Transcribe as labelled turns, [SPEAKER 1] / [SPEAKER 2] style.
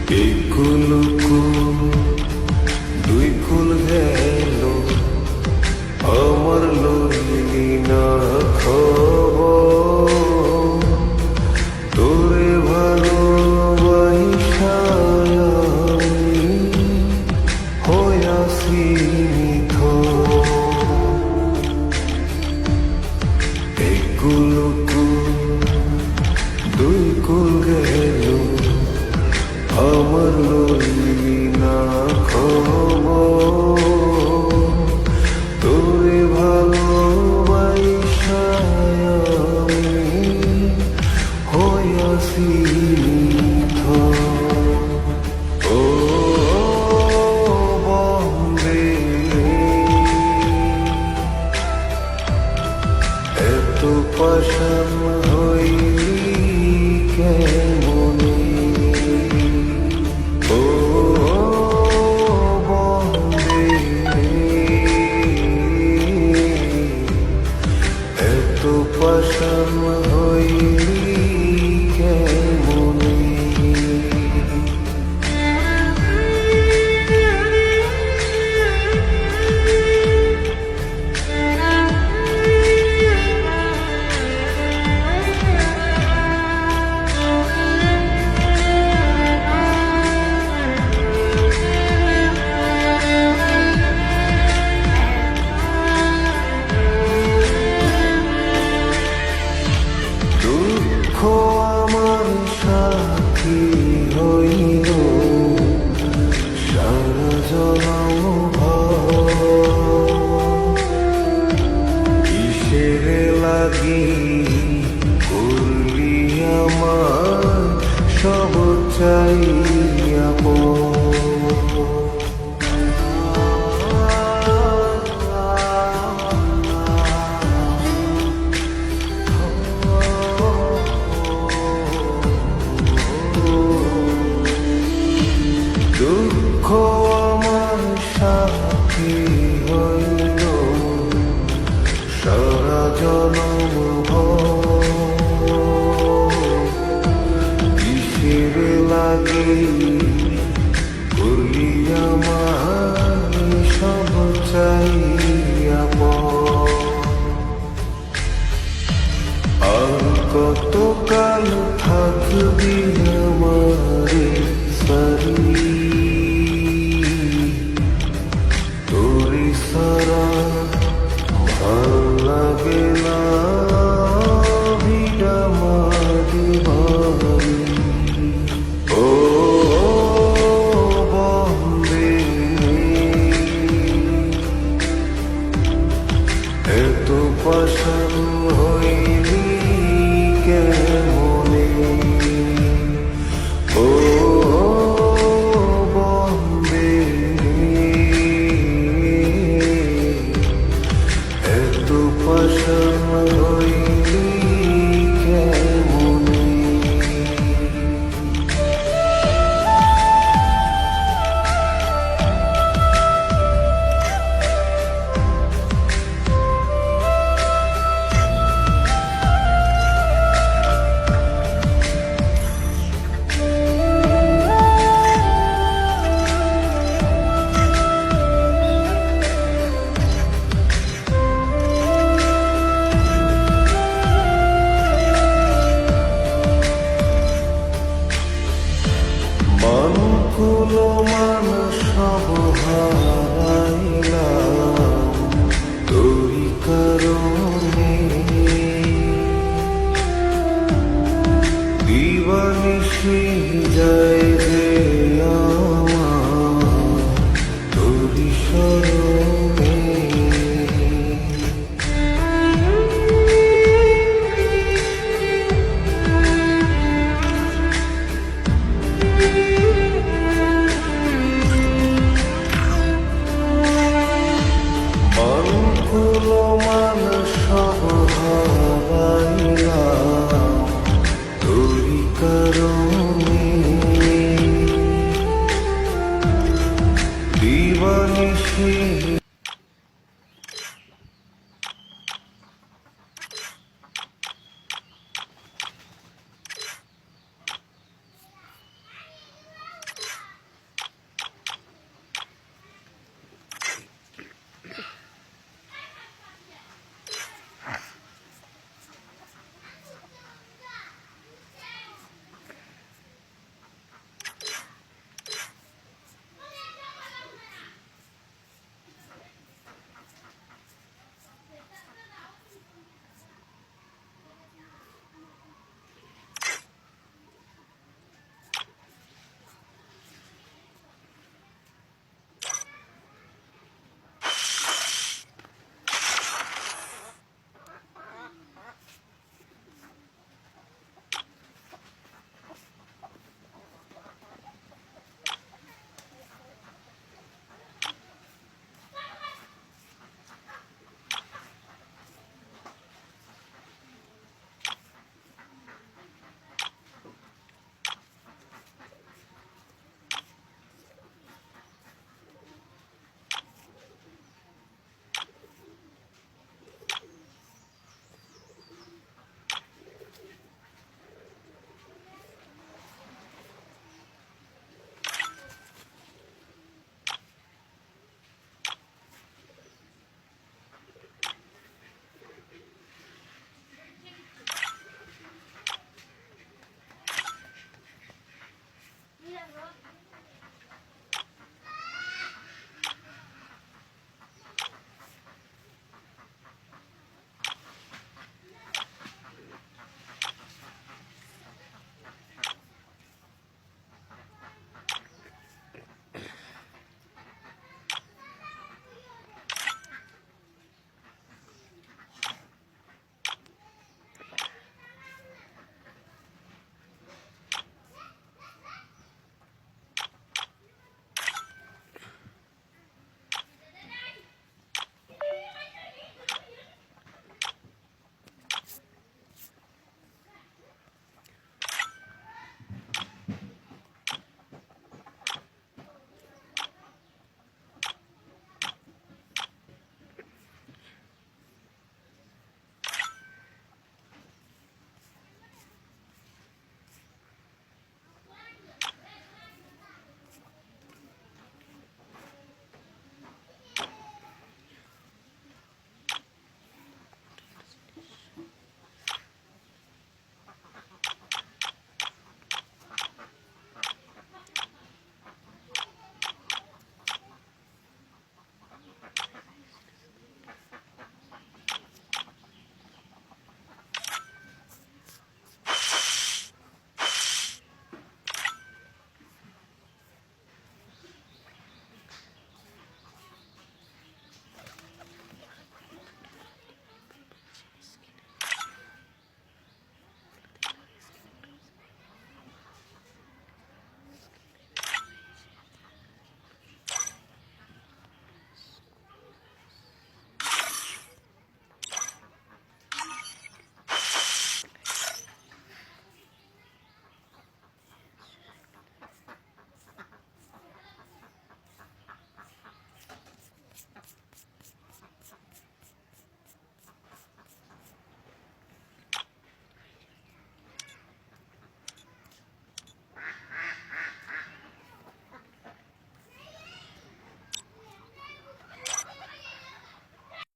[SPEAKER 1] এই কুল দুই কুল গেল আমার লইলি না খবর তোরে ভালোবাসা আমি হইয়াছি নিথর। এই কুল দুই কুল গেল আমার লইলি না খবর তোরে ভালোবাসা আমি হইয়াছি নিথর। ও বন্দে এত পাষাণ হইলি কেমনে? ও বন্দে এত পাষাণ হইলি কেমনে? দুঃখ আমার সাথী হইল সারা জনম কিসের লাগি করলি আমার সব চাইয়া দুঃখ আমার সাথী হইল সারা জনম কিসের লাগে করলি আমার সব চাইয়া আর কতকাল থাকবি আমারে সারি তোরি সারা ভাল লাগে না ভিড়া মারি ভারি। ও বন্দে এত পাষাণ হইলি কেমনে? ও বন্দে এত পাষাণ হইলি কেমনে? মানকুলো মান সব হারাইলাম তোরি কারণে দিবানিশি যায়